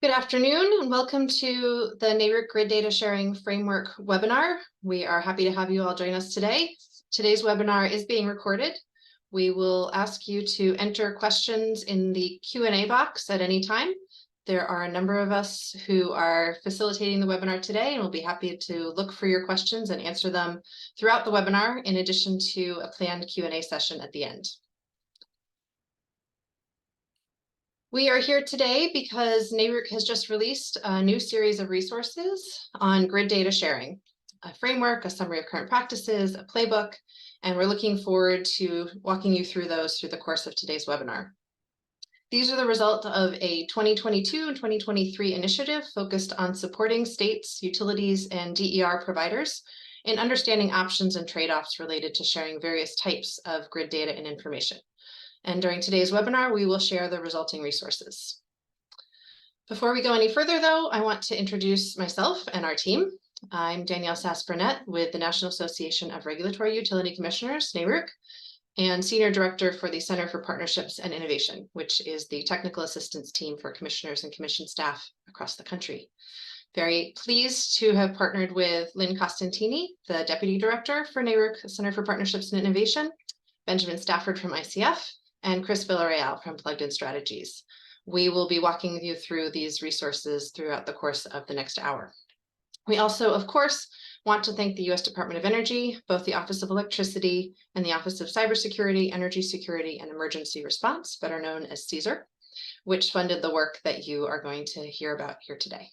Good afternoon and welcome to the NARUC Grid Data Sharing Framework webinar. We are happy to have you all join us today. Today's webinar is being recorded. We will ask you to enter questions in the Q&A box at any time. There are a number of us who are facilitating the webinar today, and we'll be happy to look for your questions and answer them throughout the webinar, in addition to a planned Q&A session at the end. We are here today because NARUC has just released a new series of resources on grid data sharing, a framework, a summary of current practices, a playbook, and we're looking forward to walking you through those through the course of today's webinar. These are the result of a 2022 and 2023 initiative focused on supporting states, utilities, and DER providers in understanding options and trade-offs related to sharing various types of grid data and information. And during today's webinar, we will share the resulting resources. Before we go any further, though, I want to introduce myself and our team. I'm Danielle Sass-Burnett with the National Association of Regulatory Utility Commissioners, NARUC, and Senior Director for the Center for Partnerships and Innovation, which is the technical assistance team for commissioners and commission staff across the country. Very pleased to have partnered with Lynn Costantini, the Deputy Director for NARUC Center for Partnerships and Innovation, Benjamin Stafford from ICF, and Chris Villarreal from Plugged In Strategies. We will be walking you through these resources throughout the course of the next hour. We also, of course, want to thank the U.S. Department of Energy, both the Office of Electricity and the Office of Cybersecurity, Energy Security, and Emergency Response, better known as CSER, which funded the work that you are going to hear about here today.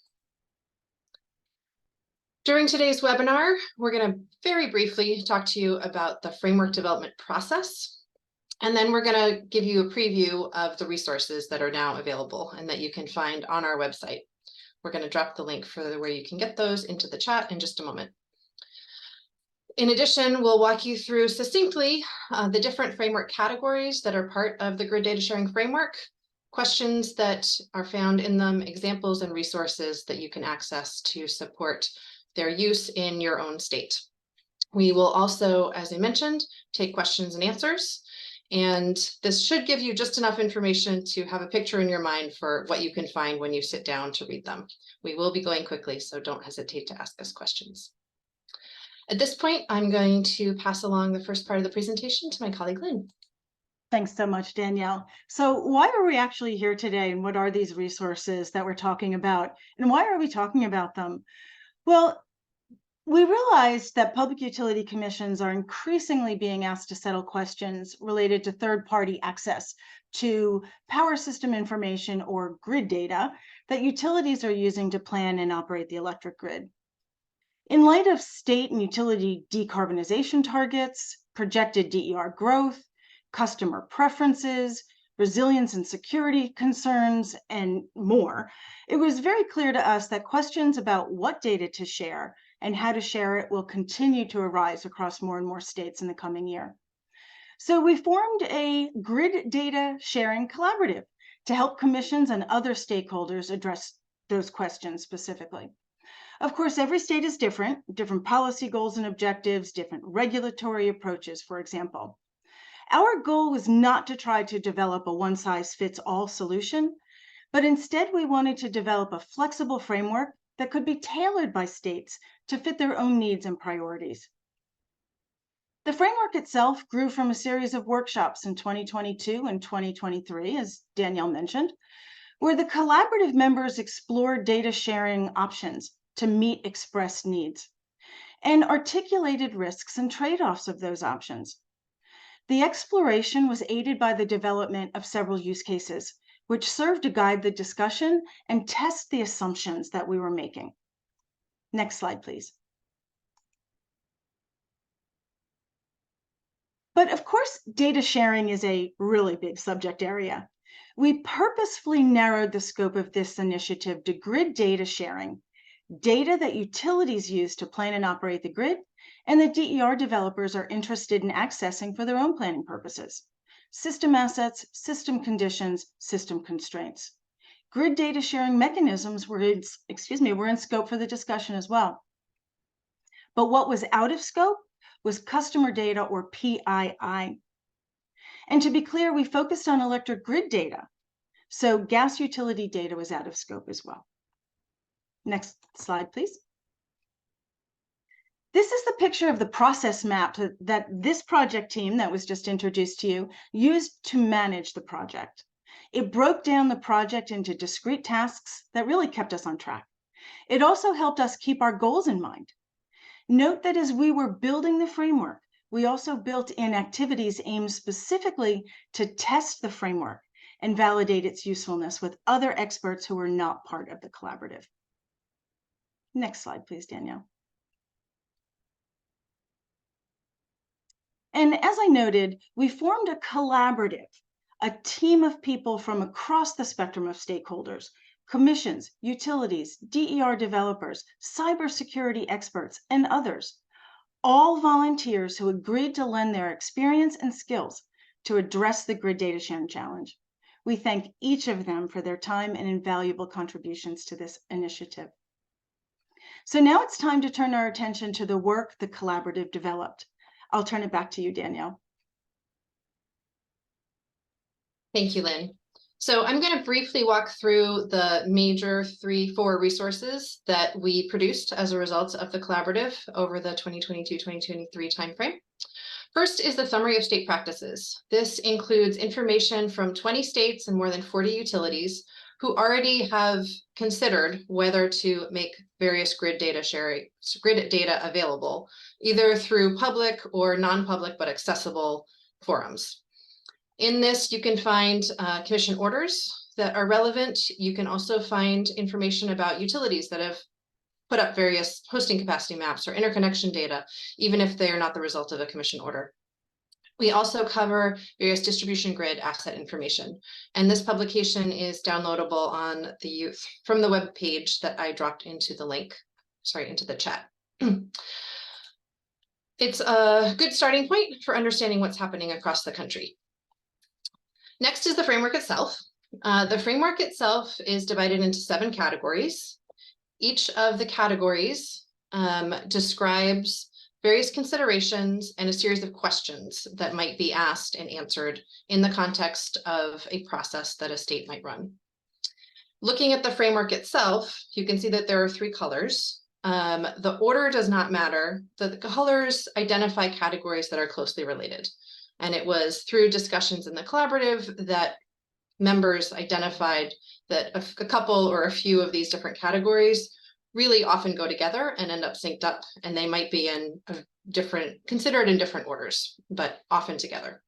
During today's webinar, we're going to very briefly talk to you about the framework development process. And then we're going to give you a preview of the resources that are now available and that you can find on our website. We're going to drop the link for where you can get those into the chat in just a moment. In addition, we'll walk you through succinctly the different framework categories that are part of the grid data sharing framework, questions that are found in them, examples and resources that you can access to support their use in your own state. We will also, as I mentioned, take questions and answers. And this should give you just enough information to have a picture in your mind for what you can find when you sit down to read them. We will be going quickly, so don't hesitate to ask us questions. At this point, I'm going to pass along the first part of the presentation to my colleague, Lynn. Thanks so much, Danielle. So why are we actually here today, and what are these resources that we're talking about, and why are we talking about them? Well, we realized that public utility commissions are increasingly being asked to settle questions related to third-party access to power system information or grid data that utilities are using to plan and operate the electric grid. In light of state and utility decarbonization targets, projected DER growth, customer preferences, resilience and security concerns, and more, it was very clear to us that questions about what data to share and how to share it will continue to arise across more and more states in the coming year. So we formed a grid data sharing collaborative to help commissions and other stakeholders address those questions specifically. Of course, every state is different policy goals and objectives, different regulatory approaches, for example. Our goal was not to try to develop a one-size-fits-all solution, but instead we wanted to develop a flexible framework that could be tailored by states to fit their own needs and priorities. The framework itself grew from a series of workshops in 2022 and 2023, as Danielle mentioned, where the collaborative members explored data sharing options to meet expressed needs and articulated risks and trade-offs of those options. The exploration was aided by the development of several use cases, which served to guide the discussion and test the assumptions that we were making. Next slide, please. But of course, data sharing is a really big subject area. We purposefully narrowed the scope of this initiative to grid data sharing, data that utilities use to plan and operate the grid, and that DER developers are interested in accessing for their own planning purposes. System assets, system conditions, system constraints. Grid data sharing mechanisms were in scope for the discussion as well. But what was out of scope was customer data, or PII. And to be clear, we focused on electric grid data. So gas utility data was out of scope as well. Next slide, please. This is the picture of the process map that this project team that was just introduced to you used to manage the project. It broke down the project into discrete tasks that really kept us on track. It also helped us keep our goals in mind. Note that as we were building the framework, we also built in activities aimed specifically to test the framework and validate its usefulness with other experts who were not part of the collaborative. Next slide, please, Danielle. And as I noted, we formed a collaborative, a team of people from across the spectrum of stakeholders, commissions, utilities, DER developers, cybersecurity experts, and others, all volunteers who agreed to lend their experience and skills to address the grid data sharing challenge. We thank each of them for their time and invaluable contributions to this initiative. So now it's time to turn our attention to the work the collaborative developed. I'll turn it back to you, Danielle. Thank you, Lynn. So I'm going to briefly walk through the major 4 resources that we produced as a result of the collaborative over the 2022-2023 timeframe. First is the summary of state practices. This includes information from 20 states and more than 40 utilities who already have considered whether to make various grid data available, either through public or non-public but accessible forums. In this, you can find commission orders that are relevant. You can also find information about utilities that have put up various hosting capacity maps or interconnection data, even if they are not the result of a commission order. We also cover various distribution grid asset information, and this publication is downloadable on from the web page that I dropped into the chat. It's a good starting point for understanding what's happening across the country. Next is the framework itself. The framework itself is divided into 7 categories. Each of the categories describes various considerations and a series of questions that might be asked and answered in the context of a process that a state might run. Looking at the framework itself, you can see that there are 3 colors. The order does not matter. The colors identify categories that are closely related. And it was through discussions in the collaborative that members identified that a couple or a few of these different categories really often go together and end up synced up, and they might be considered in different orders, but often together.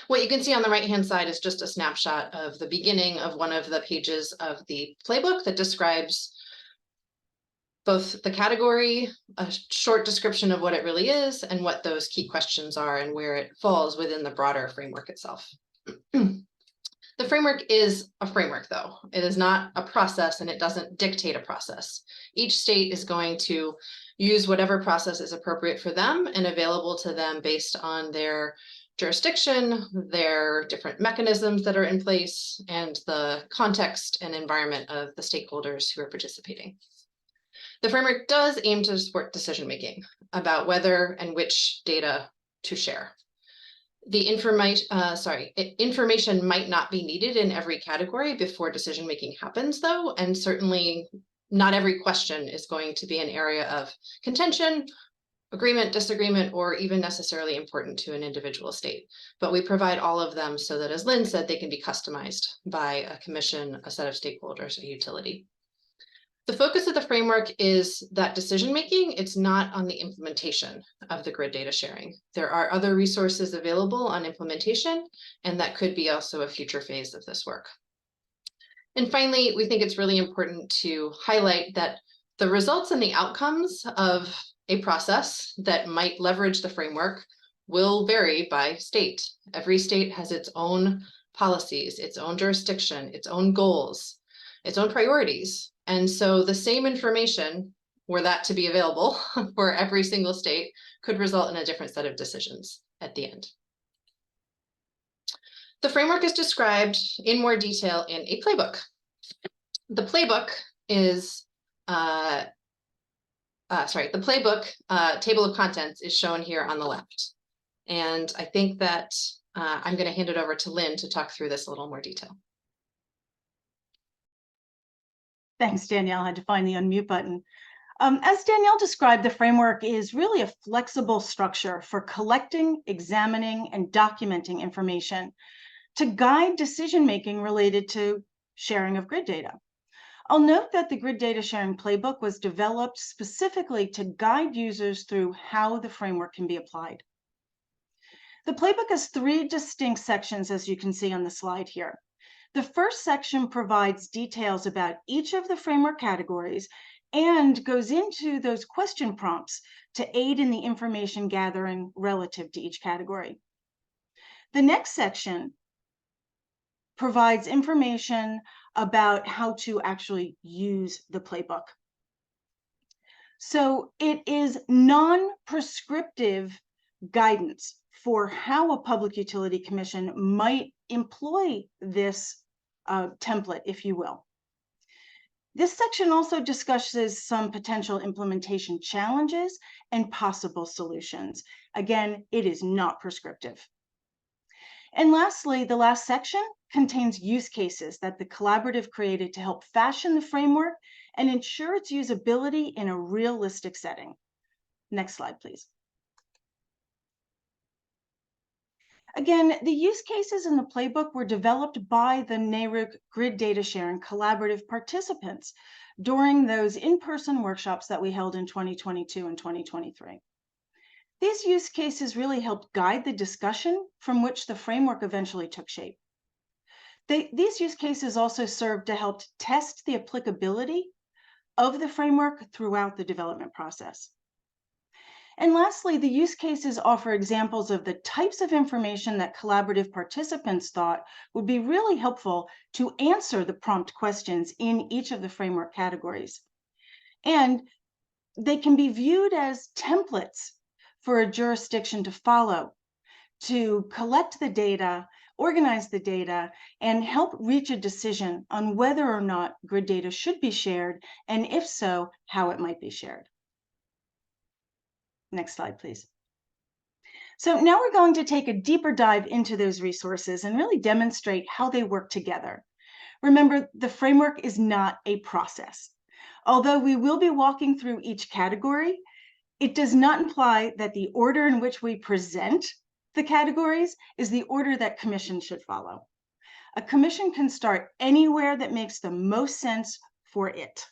What you can see on the right-hand side is just a snapshot of the beginning of one of the pages of the playbook that describes both the category, a short description of what it really is, and what those key questions are and where it falls within the broader framework itself. The framework is a framework, though. It is not a process, and it doesn't dictate a process. Each state is going to use whatever process is appropriate for them and available to them based on their jurisdiction, their different mechanisms that are in place, and the context and environment of the stakeholders who are participating. The framework does aim to support decision-making about whether and which data to share. The information might not be needed in every category before decision-making happens, though, and certainly not every question is going to be an area of contention, agreement, disagreement, or even necessarily important to an individual state. But we provide all of them so that, as Lynn said, they can be customized by a commission, a set of stakeholders, a utility. The focus of the framework is that decision-making. It's not on the implementation of the grid data sharing. There are other resources available on implementation, and that could be also a future phase of this work. And finally, we think it's really important to highlight that the results and the outcomes of a process that might leverage the framework will vary by state. Every state has its own policies, its own jurisdiction, its own goals, its own priorities. And so the same information, were that to be available for every single state, could result in a different set of decisions at the end. The framework is described in more detail in a playbook. The playbook is, table of contents is shown here on the left. And I think that I'm going to hand it over to Lynn to talk through this a little more detail. Thanks, Danielle. I had to find the unmute button. As Danielle described, the framework is really a flexible structure for collecting, examining, and documenting information to guide decision-making related to sharing of grid data. I'll note that the Grid Data Sharing Playbook was developed specifically to guide users through how the framework can be applied. The playbook has 3 distinct sections, as you can see on the slide here. The first section provides details about each of the framework categories and goes into those question prompts to aid in the information gathering relative to each category. The next section provides information about how to actually use the playbook. So it is non-prescriptive guidance for how a Public Utility Commission might employ this template, if you will. This section also discusses some potential implementation challenges and possible solutions. Again, it is not prescriptive. And lastly, the last section contains use cases that the collaborative created to help fashion the framework and ensure its usability in a realistic setting. Next slide, please. Again, the use cases in the playbook were developed by the NARUC Grid Data Sharing Collaborative participants during those in-person workshops that we held in 2022 and 2023. These use cases really helped guide the discussion from which the framework eventually took shape. These use cases also served to help test the applicability of the framework throughout the development process. And lastly, the use cases offer examples of the types of information that collaborative participants thought would be really helpful to answer the prompt questions in each of the framework categories. And they can be viewed as templates for a jurisdiction to follow, to collect the data, organize the data, and help reach a decision on whether or not grid data should be shared, and if so, how it might be shared. Next slide, please. So now we're going to take a deeper dive into those resources and really demonstrate how they work together. Remember, the framework is not a process. Although we will be walking through each category, it does not imply that the order in which we present the categories is the order that commission should follow. A commission can start anywhere that makes the most sense for it.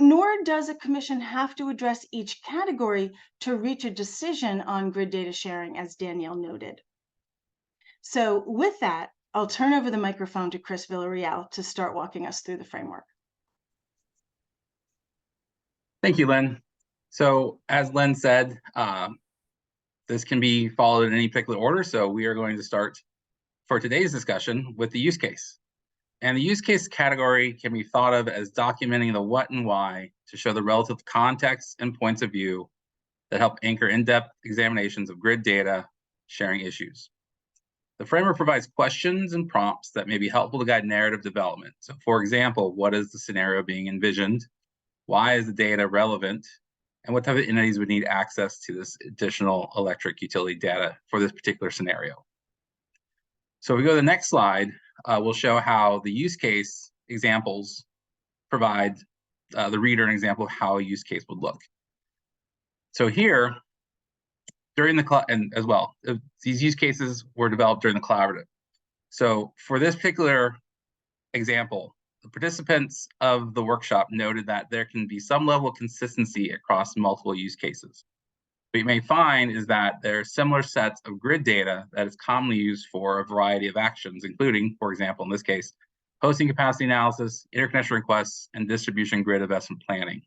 Nor does a commission have to address each category to reach a decision on grid data sharing, as Danielle noted. So with that, I'll turn over the microphone to Chris Villarreal to start walking us through the framework. Thank you, Lynn. So as Lynn said, this can be followed in any particular order. So we are going to start for today's discussion with the use case. And the use case category can be thought of as documenting the what and why to show the relative context and points of view that help anchor in-depth examinations of grid data sharing issues. The framework provides questions and prompts that may be helpful to guide narrative development. So for example, what is the scenario being envisioned? Why is the data relevant? And what type of entities would need access to this additional electric utility data for this particular scenario? So if we go to the next slide, we'll show how the use case examples provide the reader an example of how a use case would look. So here, during the and as well, these use cases were developed during the collaborative. So for this particular example, the participants of the workshop noted that there can be some level of consistency across multiple use cases. What you may find is that there are similar sets of grid data that is commonly used for a variety of actions, including, for example, in this case, hosting capacity analysis, interconnection requests, and distribution grid investment planning.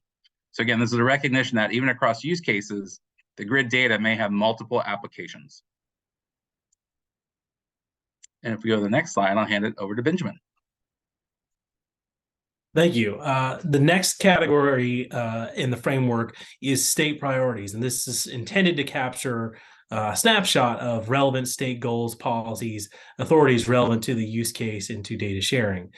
So again, this is a recognition that even across use cases, the grid data may have multiple applications. And if we go to the next slide, I'll hand it over to Benjamin. Thank you. The next category in the framework is state priorities, and this is intended to capture a snapshot of relevant state goals, policies, authorities relevant to the use case and to data sharing.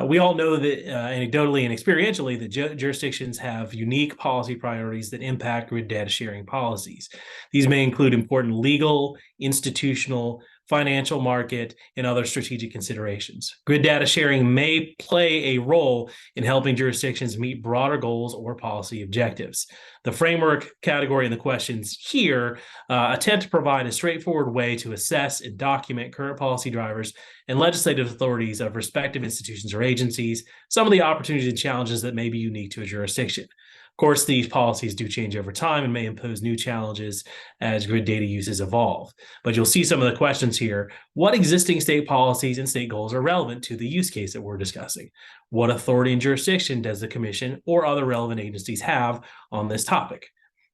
We all know that anecdotally and experientially that jurisdictions have unique policy priorities that impact grid data sharing policies. These may include important legal, institutional, financial market, and other strategic considerations. Grid data sharing may play a role in helping jurisdictions meet broader goals or policy objectives. The framework category in the questions here attempt to provide a straightforward way to assess and document current policy drivers and legislative authorities of respective institutions or agencies, some of the opportunities and challenges that may be unique to a jurisdiction. Of course, these policies do change over time and may impose new challenges as grid data uses evolve. But you'll see some of the questions here. What existing state policies and state goals are relevant to the use case that we're discussing? What authority and jurisdiction does the Commission or other relevant agencies have on this topic?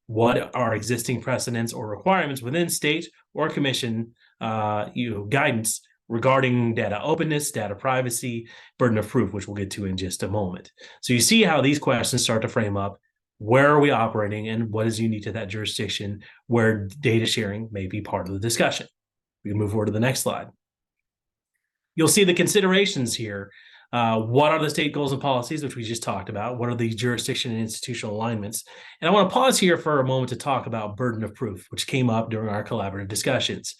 What are existing precedents or requirements within state or Commission guidance regarding data openness, data privacy, burden of proof, which we'll get to in just a moment. So you see how these questions start to frame up where are we operating and what is unique to that jurisdiction where data sharing may be part of the discussion. We can move forward to the next slide. You'll see the considerations here. What are the state goals and policies, which we just talked about? What are the jurisdiction and institutional alignments? And I want to pause here for a moment to talk about burden of proof, which came up during our collaborative discussions.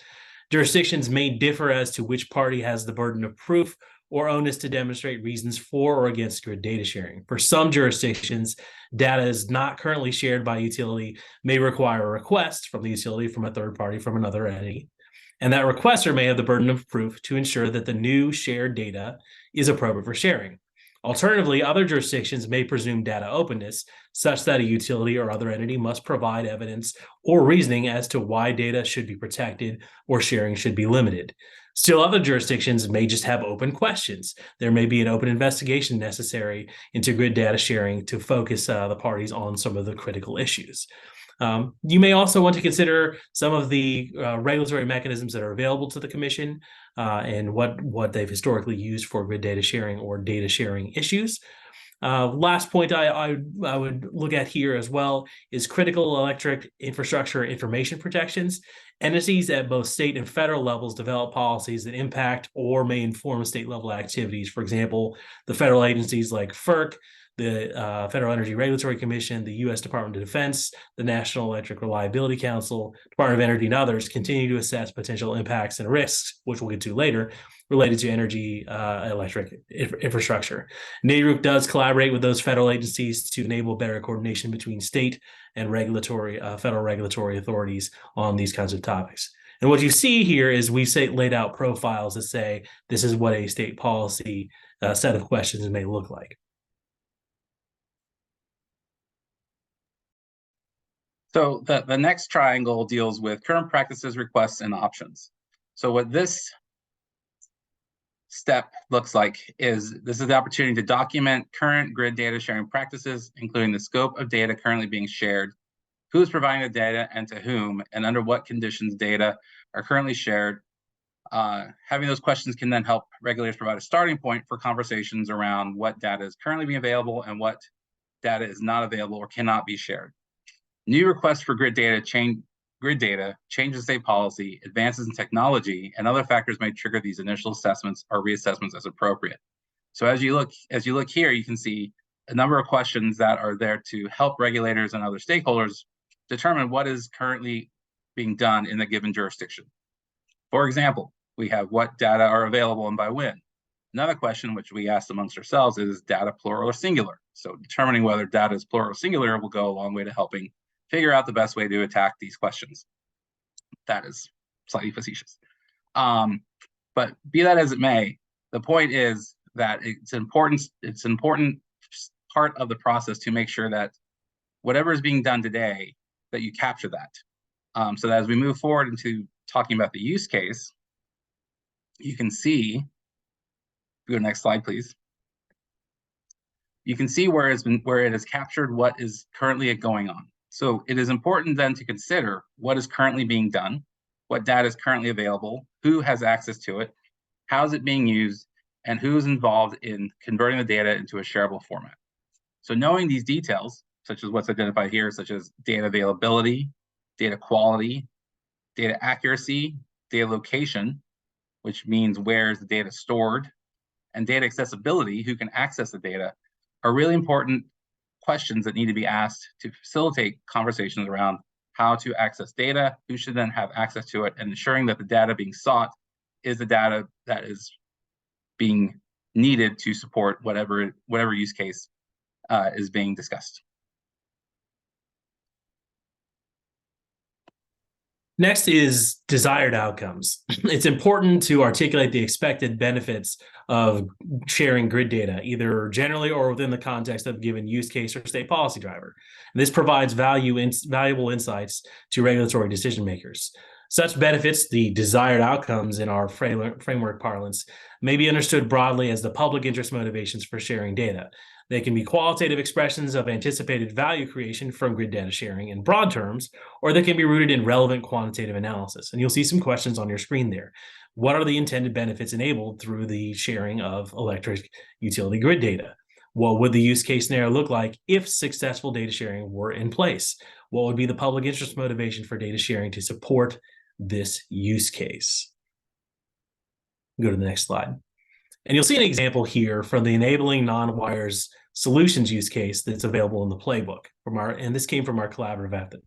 Jurisdictions may differ as to which party has the burden of proof or onus to demonstrate reasons for or against grid data sharing. For some jurisdictions, data is not currently shared by utility may require a request from the utility from a third party from another entity. And that requester may have the burden of proof to ensure that the new shared data is appropriate for sharing. Alternatively, other jurisdictions may presume data openness such that a utility or other entity must provide evidence or reasoning as to why data should be protected or sharing should be limited. Still, other jurisdictions may just have open questions. There may be an open investigation necessary into grid data sharing to focus the parties on some of the critical issues. You may also want to consider some of the regulatory mechanisms that are available to the Commission and what they've historically used for grid data sharing or data sharing issues. Last point I would look at here as well is critical electric infrastructure information protections. Entities at both state and federal levels develop policies that impact or may inform state level activities. For example, the federal agencies like FERC, the Federal Energy Regulatory Commission, the U.S. Department of Defense, the National Electric Reliability Council, Department of Energy, and others continue to assess potential impacts and risks, which we'll get to later, related to energy electric infrastructure. NARUC does collaborate with those federal agencies to enable better coordination between state and federal regulatory authorities on these kinds of topics. And what you see here is we laid out profiles that say this is what a state policy set of questions may look like. So the next triangle deals with current practices, requests, and options. So what this step looks like is this is the opportunity to document current grid data sharing practices, including the scope of data currently being shared, who's providing the data and to whom, and under what conditions data are currently shared. Having those questions can then help regulators provide a starting point for conversations around what data is currently being available and what data is not available or cannot be shared. New requests for grid data, changes in state policy, advances in technology, and other factors may trigger these initial assessments or reassessments as appropriate. So as you look here, you can see a number of questions that are there to help regulators and other stakeholders determine what is currently being done in the given jurisdiction. For example, we have what data are available and by when. Another question which we asked amongst ourselves is data plural or singular? So determining whether data is plural or singular will go a long way to helping figure out the best way to attack these questions. That is slightly facetious. But be that as it may, the point is that it's an important part of the process to make sure that whatever is being done today, that you capture that. So that as we move forward into talking about the use case, you can see, go to the next slide, please. You can see where it has captured what is currently going on. So it is important then to consider what is currently being done, what data is currently available, who has access to it, how is it being used, and who is involved in converting the data into a shareable format. So knowing these details, such as what's identified here, such as data availability, data quality, data accuracy, data location, which means where is the data stored, and data accessibility, who can access the data, are really important questions that need to be asked to facilitate conversations around how to access data, who should then have access to it, and ensuring that the data being sought is the data that is being needed to support whatever use case is being discussed. Next is desired outcomes. It's important to articulate the expected benefits of sharing grid data, either generally or within the context of a given use case or state policy driver. And this provides valuable insights to regulatory decision makers. Such benefits, the desired outcomes in our framework parlance, may be understood broadly as the public interest motivations for sharing data. They can be qualitative expressions of anticipated value creation from grid data sharing in broad terms, or they can be rooted in relevant quantitative analysis. And you'll see some questions on your screen there. What are the intended benefits enabled through the sharing of electric utility grid data? What would the use case scenario look like if successful data sharing were in place? What would be the public interest motivation for data sharing to support this use case? Go to the next slide. And you'll see an example here from the enabling non-wires solutions use case that's available in the playbook and this came from our collaborative effort.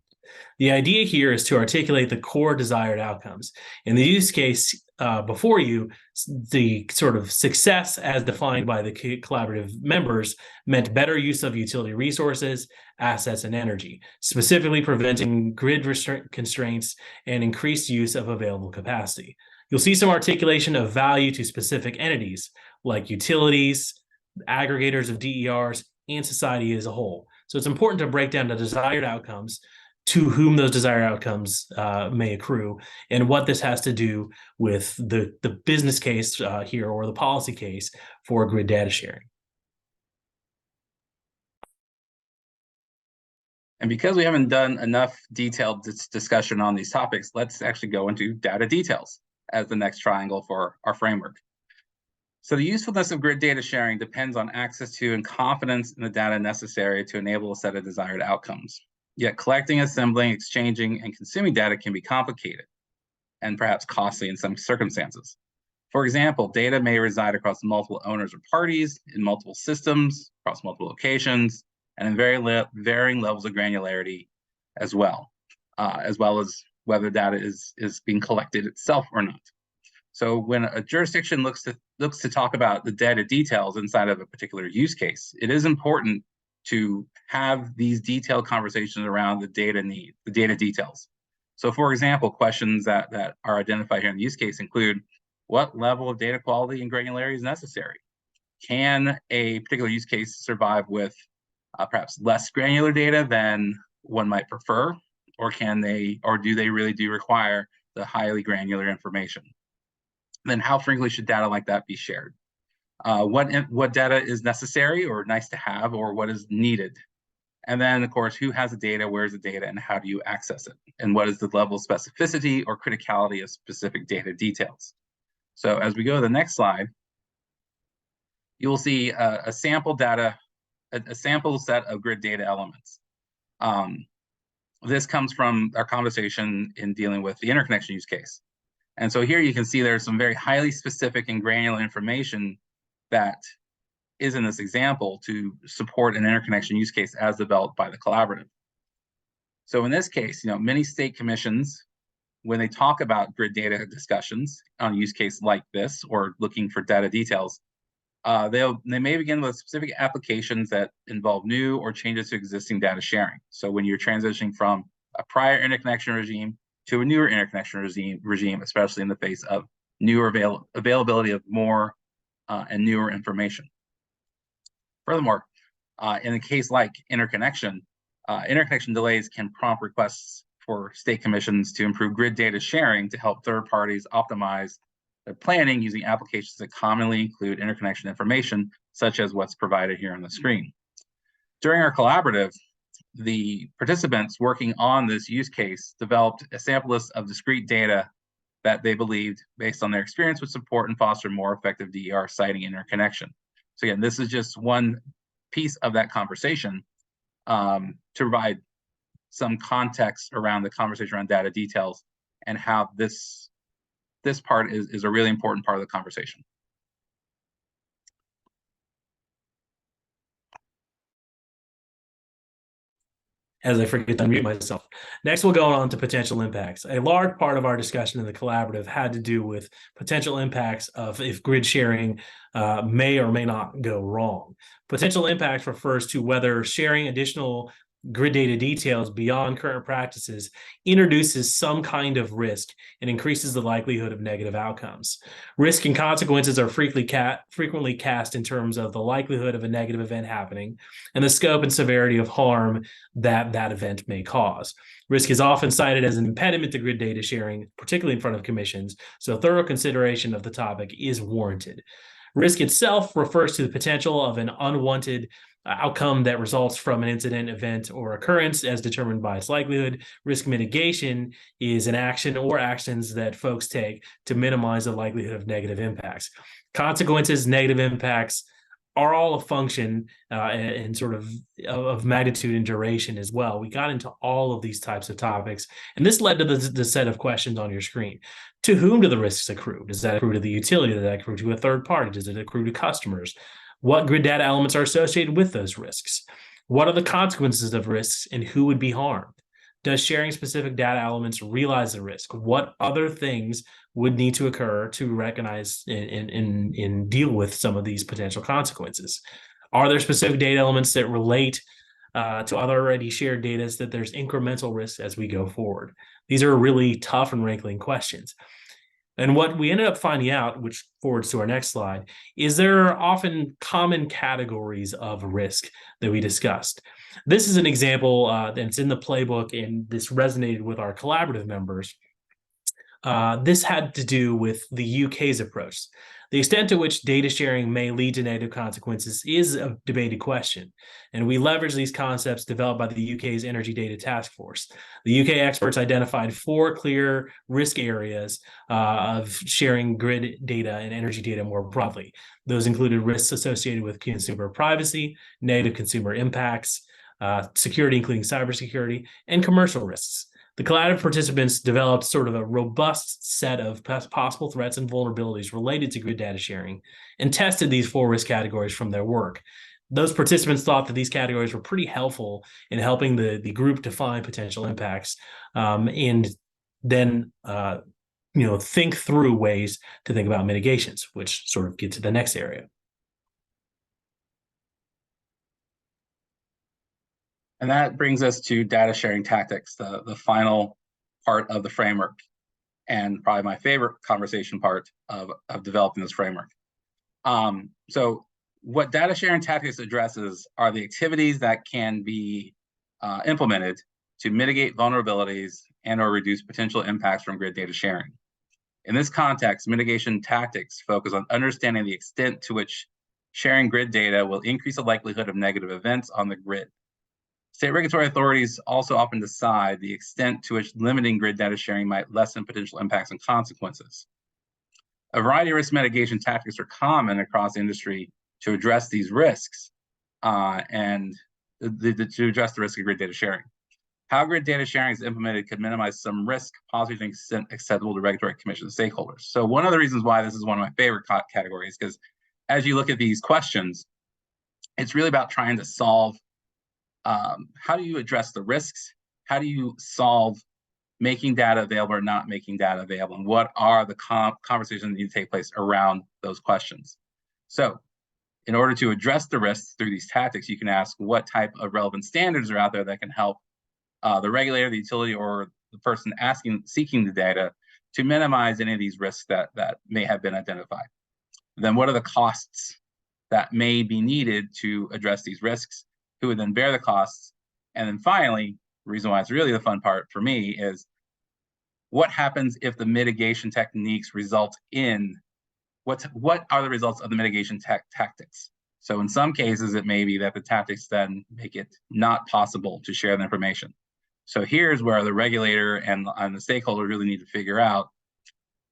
The idea here is to articulate the core desired outcomes. In the use case before you, the sort of success as defined by the collaborative members meant better use of utility resources, assets, and energy, specifically preventing grid constraints and increased use of available capacity. You'll see some articulation of value to specific entities like utilities, aggregators of DERs, and society as a whole. So it's important to break down the desired outcomes, to whom those desired outcomes may accrue, and what this has to do with the business case here, or the policy case for grid data sharing. And because we haven't done enough detailed discussion on these topics, let's actually go into data details as the next triangle for our framework. So the usefulness of grid data sharing depends on access to and confidence in the data necessary to enable a set of desired outcomes. Yet collecting, assembling, exchanging, and consuming data can be complicated and perhaps costly in some circumstances. For example, data may reside across multiple owners or parties, in multiple systems, across multiple locations, and in varying levels of granularity as well as whether data is being collected itself or not. So when a jurisdiction looks to talk about the data details inside of a particular use case, it is important to have these detailed conversations around the data details. So for example, questions that are identified here in the use case include, what level of data quality and granularity is necessary? Can a particular use case survive with perhaps less granular data than one might prefer? Or do they really require the highly granular information? Then how frequently should data like that be shared? What data is necessary or nice to have, or what is needed? And then, of course, who has the data, where's the data, and how do you access it? And what is the level of specificity or criticality of specific data details? So as we go to the next slide, you will see a sample set of grid data elements. This comes from our conversation in dealing with the interconnection use case. And so here you can see there's some very highly specific and granular information that is in this example to support an interconnection use case as developed by the collaborative. So in this case, many state commissions, when they talk about grid data discussions on a use case like this, or looking for data details, they may begin with specific applications that involve new or changes to existing data sharing. So when you're transitioning from a prior interconnection regime to a newer interconnection regime, especially in the face of newer availability of more and newer information. Furthermore, in a case like interconnection delays can prompt requests for state commissions to improve grid data sharing to help third parties optimize their planning using applications that commonly include interconnection information, such as what's provided here on the screen. During our collaborative, the participants working on this use case developed a sample list of discrete data that they believed, based on their experience, would support and foster more effective DER siting interconnection. So again, this is just one piece of that conversation to provide some context around the conversation around data details and how this part is a really important part of the conversation. as I forget to unmute myself. Next, we'll go on to potential impacts. A large part of our discussion in the collaborative had to do with potential impacts of if grid sharing may or may not go wrong. Potential impacts refers to whether sharing additional grid data details beyond current practices introduces some kind of risk and increases the likelihood of negative outcomes. Risk and consequences are frequently cast in terms of the likelihood of a negative event happening and the scope and severity of harm that that event may cause. Risk is often cited as an impediment to grid data sharing, particularly in front of commissions, so thorough consideration of the topic is warranted. Risk itself refers to the potential of an unwanted outcome that results from an incident, event, or occurrence as determined by its likelihood. Risk mitigation is an action or actions that folks take to minimize the likelihood of negative impacts. Consequences, negative impacts are all a function and sort of magnitude and duration as well. We got into all of these types of topics, and this led to the set of questions on your screen. To whom do the risks accrue? Does that accrue to the utility? Does that accrue to a third party? Does it accrue to customers? What grid data elements are associated with those risks? What are the consequences of risks and who would be harmed? Does sharing specific data elements realize the risk? What other things would need to occur to recognize and deal with some of these potential consequences? Are there specific data elements that relate to other already shared data that there's incremental risks as we go forward? These are really tough and wrangling questions. And what we ended up finding out, which forwards to our next slide, is there are often common categories of risk that we discussed. This is an example that's in the playbook, and this resonated with our collaborative members. This had to do with the UK's approach. The extent to which data sharing may lead to negative consequences is a debated question, and we leverage these concepts developed by the UK's Energy Data Task Force. The UK experts identified 4 clear risk areas of sharing grid data and energy data more broadly. Those included risks associated with consumer privacy, negative consumer impacts, security, including cybersecurity, and commercial risks. The collaborative participants developed sort of a robust set of possible threats and vulnerabilities related to grid data sharing and tested these 4 risk categories from their work. Those participants thought that these categories were pretty helpful in helping the group define potential impacts and then think through ways to think about mitigations, which sort of get to the next area. And that brings us to data sharing tactics, the final part of the framework, and probably my favorite conversation part of developing this framework. So what data sharing tactics addresses are the activities that can be implemented to mitigate vulnerabilities and or reduce potential impacts from grid data sharing. In this context, mitigation tactics focus on understanding the extent to which sharing grid data will increase the likelihood of negative events on the grid. State regulatory authorities also often decide the extent to which limiting grid data sharing might lessen potential impacts and consequences. A variety of risk mitigation tactics are common across industry to address these risks and to address the risk of grid data sharing. How grid data sharing is implemented could minimize some risk, possibly to an extent acceptable to regulatory commission stakeholders. So one of the reasons why this is one of my favorite categories, because as you look at these questions, it's really about trying to solve how do you address the risks? How do you solve making data available or not making data available? And what are the conversations that need to take place around those questions? So in order to address the risks through these tactics, you can ask what type of relevant standards are out there that can help the regulator, the utility, or the person seeking the data to minimize any of these risks that may have been identified. Then what are the costs that may be needed to address these risks? Who would then bear the costs? And then finally, the reason why it's really the fun part for me is what happens if the mitigation techniques result in, what are the results of the mitigation tactics? So in some cases, it may be that the tactics then make it not possible to share the information. So here's where the regulator and the stakeholder really need to figure out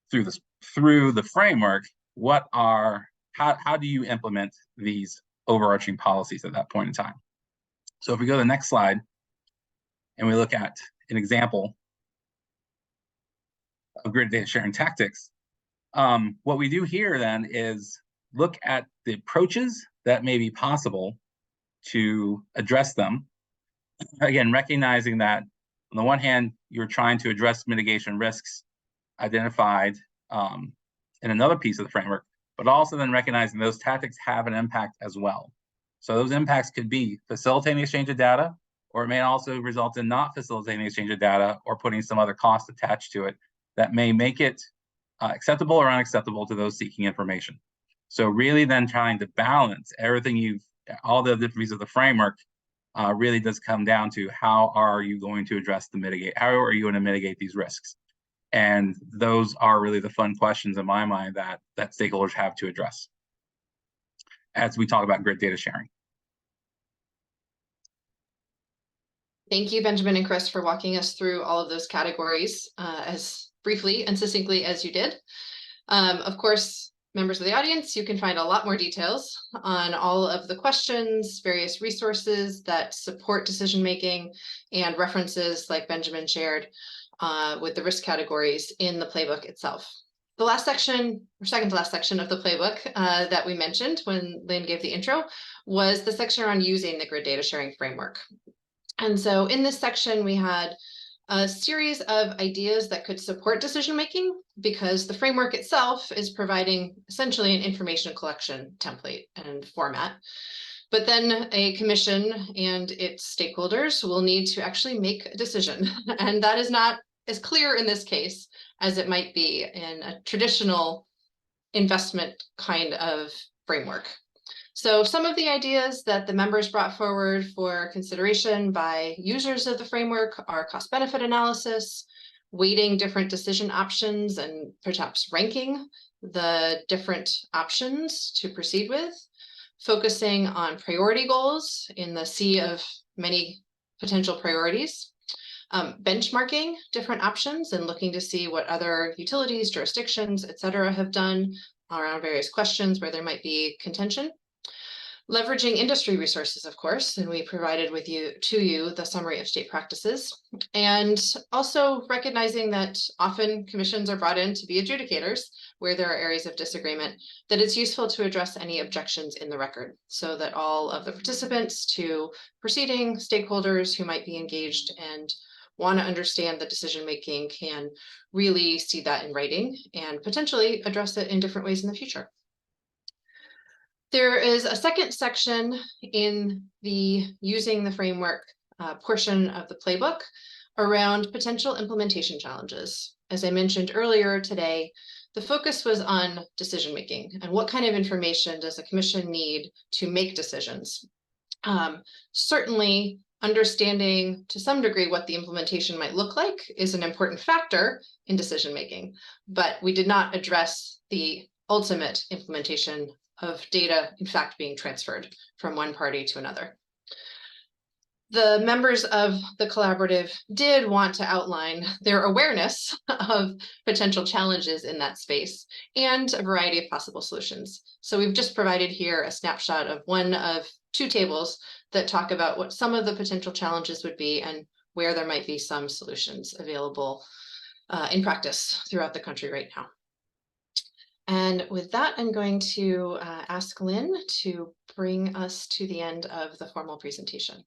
through the framework, how do you implement these overarching policies at that point in time? So if we go to the next slide and we look at an example of grid data sharing tactics, what we do here then is look at the approaches that may be possible to address them, again, recognizing that on the one hand, you're trying to address mitigation risks identified in another piece of the framework, but also then recognizing those tactics have an impact as well. So those impacts could be facilitating exchange of data, or it may also result in not facilitating exchange of data or putting some other cost attached to it that may make it acceptable or unacceptable to those seeking information. So really then trying to balance everything all the different pieces of the framework really does come down to how are you going to address how are you going to mitigate these risks? And those are really the fun questions in my mind that stakeholders have to address as we talk about grid data sharing. Thank you, Benjamin and Chris, for walking us through all of those categories as briefly and succinctly as you did. Of course, members of the audience, you can find a lot more details on all of the questions, various resources that support decision-making, and references like Benjamin shared with the risk categories in the playbook itself. The last section, or second to last section of the playbook that we mentioned when Lynn gave the intro was the section around using the grid data sharing framework. And so in this section, we had a series of ideas that could support decision-making because the framework itself is providing essentially an information collection template and format. But then a commission and its stakeholders will need to actually make a decision. And that is not as clear in this case as it might be in a traditional investment kind of framework. So some of the ideas that the members brought forward for consideration by users of the framework are cost-benefit analysis, weighting different decision options and perhaps ranking the different options to proceed with, focusing on priority goals in the sea of many potential priorities, benchmarking different options and looking to see what other utilities, jurisdictions, et cetera, have done around various questions where there might be contention. Leveraging industry resources, of course, and we provided to you the summary of state practices, and also recognizing that often commissions are brought in to be adjudicators where there are areas of disagreement, that it's useful to address any objections in the record so that all of the participants to proceeding, stakeholders who might be engaged and want to understand the decision-making can really see that in writing and potentially address it in different ways in the future. There is a second section in the using the framework portion of the playbook around potential implementation challenges. As I mentioned earlier today, the focus was on decision-making and what kind of information does a commission need to make decisions. Certainly, understanding to some degree what the implementation might look like is an important factor in decision-making, but we did not address the ultimate implementation of data, in fact, being transferred from one party to another. The members of the collaborative did want to outline their awareness of potential challenges in that space and a variety of possible solutions. So we've just provided here a snapshot of one of two tables that talk about what some of the potential challenges would be and where there might be some solutions available in practice throughout the country right now. And with that, I'm going to ask Lynn to bring us to the end of the formal presentation.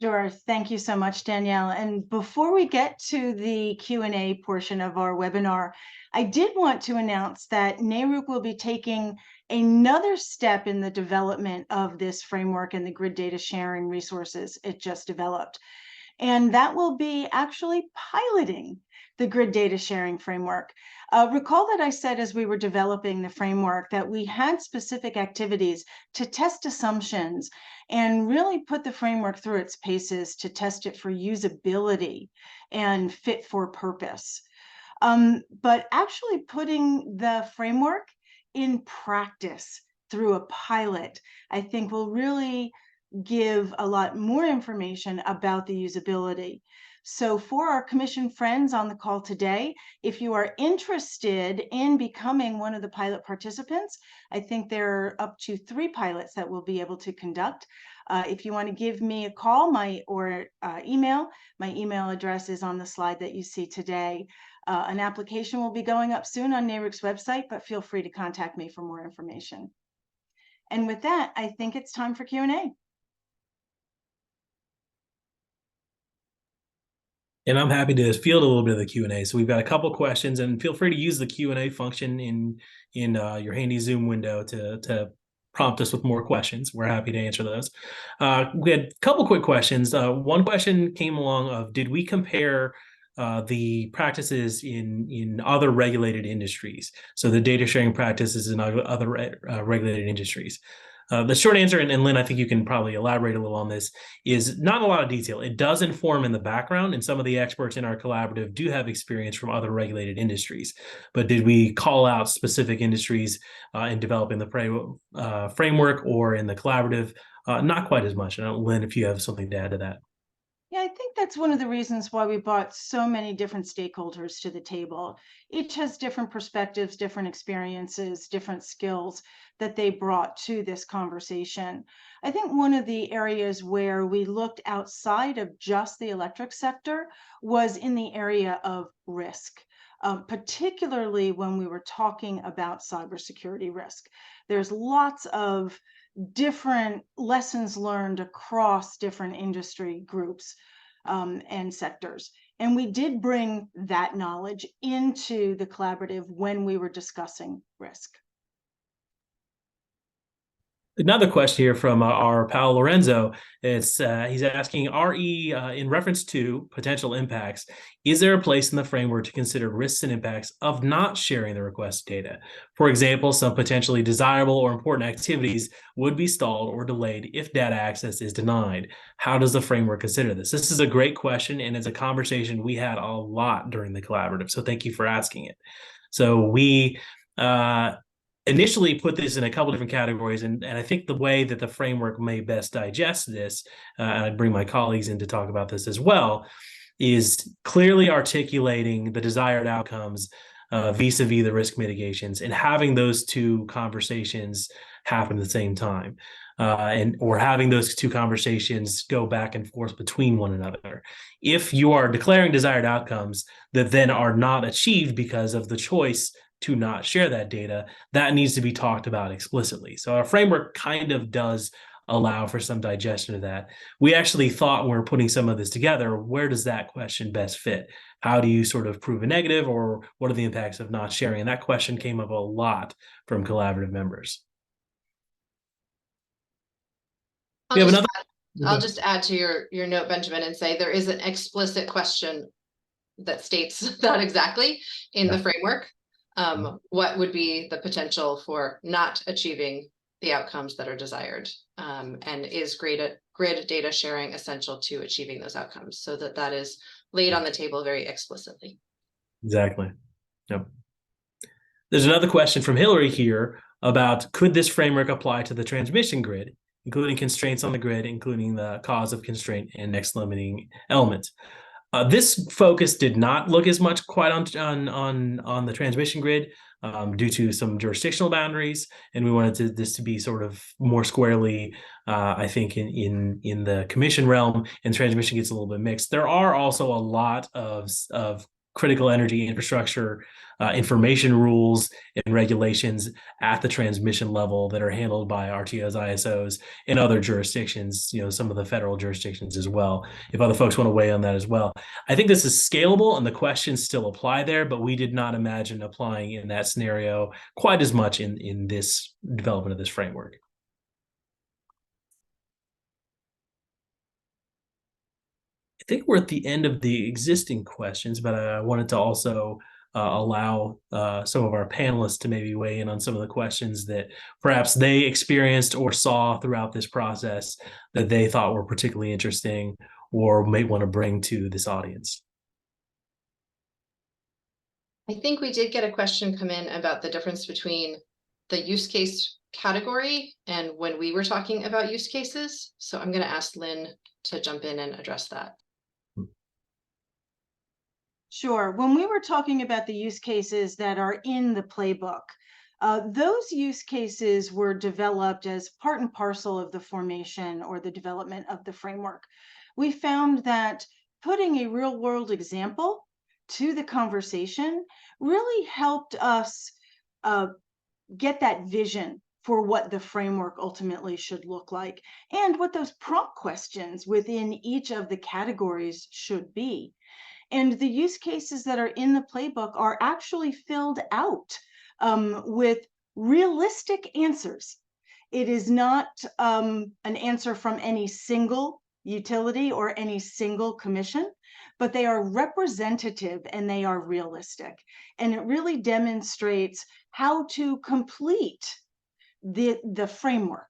Sure. Thank you so much, Danielle. And before we get to the Q&A portion of our webinar, I did want to announce that NARUC will be taking another step in the development of this framework and the grid data sharing resources it just developed. And that will be actually piloting the grid data sharing framework. Recall that I said as we were developing the framework that we had specific activities to test assumptions and really put the framework through its paces to test it for usability and fit for purpose. But actually putting the framework in practice through a pilot, I think will really give a lot more information about the usability. So for our commission friends on the call today, if you are interested in becoming one of the pilot participants, I think there are up to 3 pilots that we'll be able to conduct. If you want to give me a call or email, my email address is on the slide that you see today. An application will be going up soon on NARUC's website, but feel free to contact me for more information. And with that, I think it's time for Q&A. And I'm happy to field a little bit of the Q&A. So we've got a couple questions, and feel free to use the Q&A function in your handy Zoom window to prompt us with more questions. We're happy to answer those. We had a couple quick questions. One question came along of, did we compare the practices in other regulated industries? So the data sharing practices in other regulated industries. The short answer, and Lynn, I think you can probably elaborate a little on this, is not a lot of detail. It does inform in the background, and some of the experts in our collaborative do have experience from other regulated industries. But did we call out specific industries in developing the framework or in the collaborative? Not quite as much. And Lynn, if you have something to add to that. Yeah, I think that's one of the reasons why we brought so many different stakeholders to the table. Each has different perspectives, different experiences, different skills that they brought to this conversation. I think one of the areas where we looked outside of just the electric sector was in the area of risk, particularly when we were talking about cybersecurity risk. There's lots of different lessons learned across different industry groups and sectors. And we did bring that knowledge into the collaborative when we were discussing risk. Another question here from our pal Lorenzo. He's asking, RE, in reference to potential impacts, is there a place in the framework to consider risks and impacts of not sharing the requested data? For example, some potentially desirable or important activities would be stalled or delayed if data access is denied. How does the framework consider this? This is a great question, and it's a conversation we had a lot during the collaborative, so thank you for asking it. So we initially put this in a couple different categories, and I think the way that the framework may best digest this, and I'd bring my colleagues in to talk about this as well, is clearly articulating the desired outcomes vis-a-vis the risk mitigations, and having those two conversations happen at the same time, or having those two conversations go back and forth between one another. If you are declaring desired outcomes that then are not achieved because of the choice to not share that data, that needs to be talked about explicitly. So our framework kind of does allow for some digestion of that. We actually thought when we were putting some of this together, where does that question best fit? How do you sort of prove a negative, or what are the impacts of not sharing? And that question came up a lot from collaborative members. I'll just add to your note, Benjamin, and say there is an explicit question that states that exactly in the framework. What would be the potential for not achieving the outcomes that are desired? And is grid data sharing essential to achieving those outcomes? So that is laid on the table very explicitly. Exactly. Yep. There's another question from Hillary here about, could this framework apply to the transmission grid, including constraints on the grid, including the cause of constraint and next limiting element? This focus did not look as much quite on the transmission grid due to some jurisdictional boundaries, and we wanted this to be sort of more squarely, I think, in the commission realm, and transmission gets a little bit mixed. There are also a lot of critical energy infrastructure information rules and regulations at the transmission level that are handled by RTOs, ISOs, and other jurisdictions, some of the federal jurisdictions as well, if other folks want to weigh on that as well. I think this is scalable and the questions still apply there, but we did not imagine applying in that scenario quite as much in this development of this framework. I think we're at the end of the existing questions, but I wanted to also allow some of our panelists to maybe weigh in on some of the questions that perhaps they experienced or saw throughout this process that they thought were particularly interesting or may want to bring to this audience. I think we did get a question come in about the difference between the use case category and when we were talking about use cases. So I'm going to ask Lynn to jump in and address that. Sure. When we were talking about the use cases that are in the playbook, those use cases were developed as part and parcel of the formation or the development of the framework. We found that putting a real world example to the conversation really helped us get that vision for what the framework ultimately should look like and what those prompt questions within each of the categories should be. And the use cases that are in the playbook are actually filled out with realistic answers. It is not an answer from any single utility or any single commission, but they are representative and they are realistic. And it really demonstrates how to complete the framework,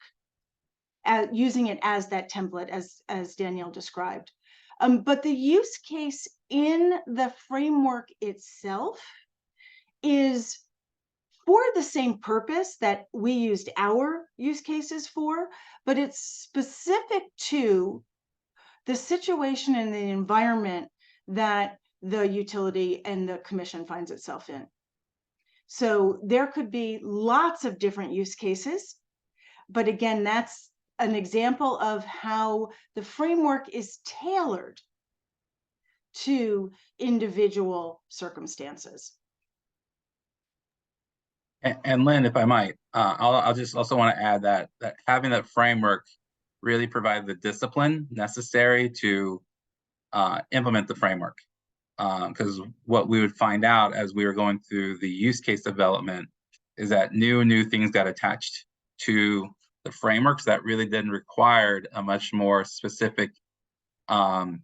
using it as that template, as Danielle described. But the use case in the framework itself is for the same purpose that we used our use cases for, but it's specific to the situation and the environment that the utility and the commission finds itself in. So there could be lots of different use cases, but again, that's an example of how the framework is tailored to individual circumstances. And Lynn, if I might, I'll just also want to add that having that framework really provides the discipline necessary to implement the framework. Because what we would find out as we were going through the use case development is that new things got attached to the frameworks that really then required a much more specific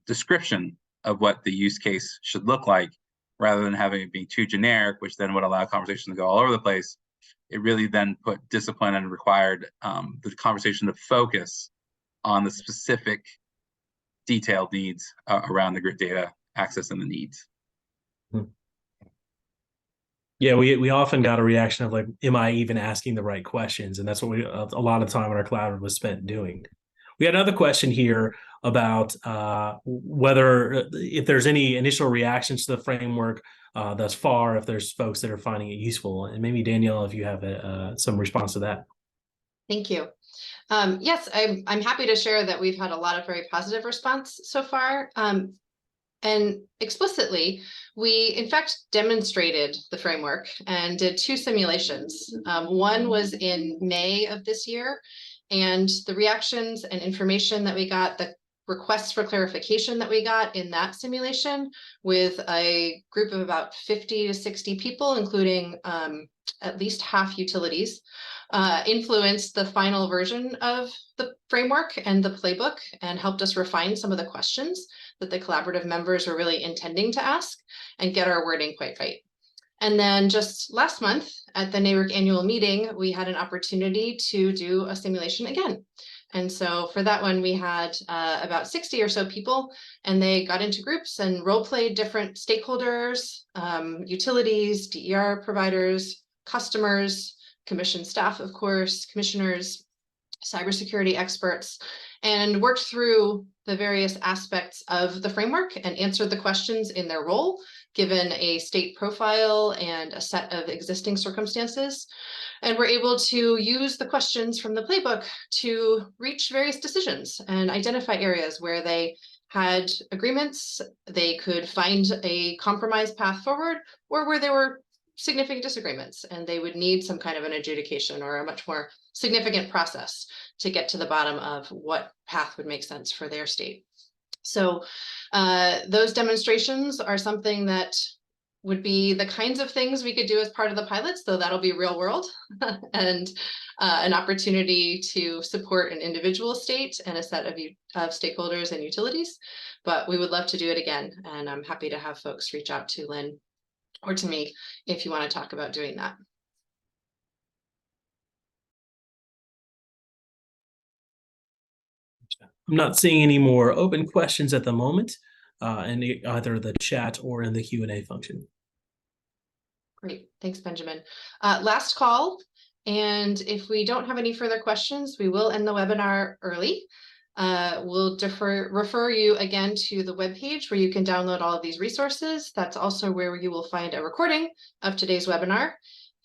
description of what the use case should look like, rather than having it be too generic, which then would allow conversation to go all over the place. It really then put discipline and required the conversation to focus on the specific detailed needs around the grid data access and the needs. Yeah, we often got a reaction of like, am I even asking the right questions? And that's what a lot of time in our collaborative was spent doing. We had another question here about whether if there's any initial reactions to the framework thus far, if there's folks that are finding it useful. And maybe Danielle, if you have some response to that. Thank you. Yes, I'm happy to share that we've had a lot of very positive response so far. And explicitly, we in fact demonstrated the framework and did 2 simulations. One was in May of this year, and the reactions and information that we got, the requests for clarification that we got in that simulation with a group of about 50 to 60 people, including at least half utilities, influenced the final version of the framework and the playbook and helped us refine some of the questions that the collaborative members were really intending to ask and get our wording quite right. And then just last month at the NARUC annual meeting, we had an opportunity to do a simulation again. And so for that one, we had about 60 or so people, and they got into groups and role played different stakeholders, utilities, DER providers, customers, commission staff, of course, commissioners, cybersecurity experts, and worked through the various aspects of the framework and answered the questions in their role, given a state profile and a set of existing circumstances. And we're able to use the questions from the playbook to reach various decisions and identify areas where they had agreements, they could find a compromise path forward, or where there were significant disagreements and they would need some kind of an adjudication or a much more significant process to get to the bottom of what path would make sense for their state. So those demonstrations are something that would be the kinds of things we could do as part of the pilots, though that'll be real world and an opportunity to support an individual state and a set of stakeholders and utilities. But we would love to do it again. And I'm happy to have folks reach out to Lynn or to me if you want to talk about doing that. I'm not seeing any more open questions at the moment in either the chat or in the Q&A function. Great, thanks, Benjamin. Last call, and if we don't have any further questions, we will end the webinar early. We'll refer you again to the webpage where you can download all of these resources. That's also where you will find a recording of today's webinar.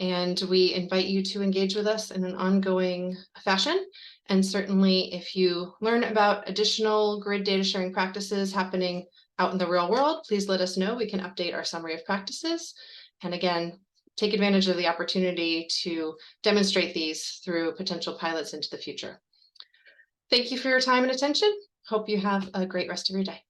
And we invite you to engage with us in an ongoing fashion. And certainly if you learn about additional grid data sharing practices happening out in the real world, please let us know. We can update our summary of practices. And again, take advantage of the opportunity to demonstrate these through potential pilots into the future. Thank you for your time and attention. Hope you have a great rest of your day.